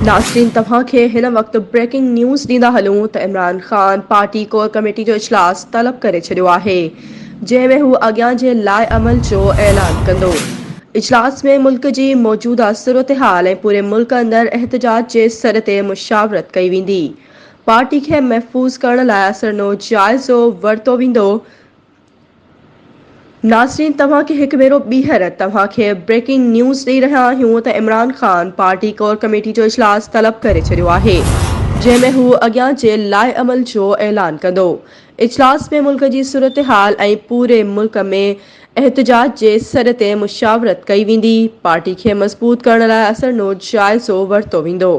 नाज़रीन तव्हां खे हिन वक़्तु ब्रेकिंग न्यूज़ ॾींदा हलूं त Imran Khan party corps committee जो इजलास तलब करे छॾियो आहे, जंहिं में हू अॻियां जे लाइ अमल जो ऐलान कंदो। इजलास में मुल्क जी मौजूदा सूरत-हाल ऐं पूरे मुल्क अंदरि एहतजाज जे सर ते मुशावरत कई वेंदी। पार्टी खे महफ़ूज़ करण लाइ असरनो जाइज़ो वरितो वेंदो। नाज़रीन तव्हां खे हिकु भेरो ॿीहर तव्हां खे ब्रेकिंग न्यूज़ ॾेई रहिया आहियूं त Imran Khan party corps committee जो इजलास तलब करे छॾियो आहे, जंहिं में हू अॻियां जे लाइ अमल जो ऐलान कंदो। इजलास में मुल्क जी सूरत-हाल ऐं पूरे मुल्क में एहतजाज जे सर ते मुशावरत कई वेंदी। पार्टी खे मज़बूत करण लाइ असरनो जाइज़ो वरितो वेंदो।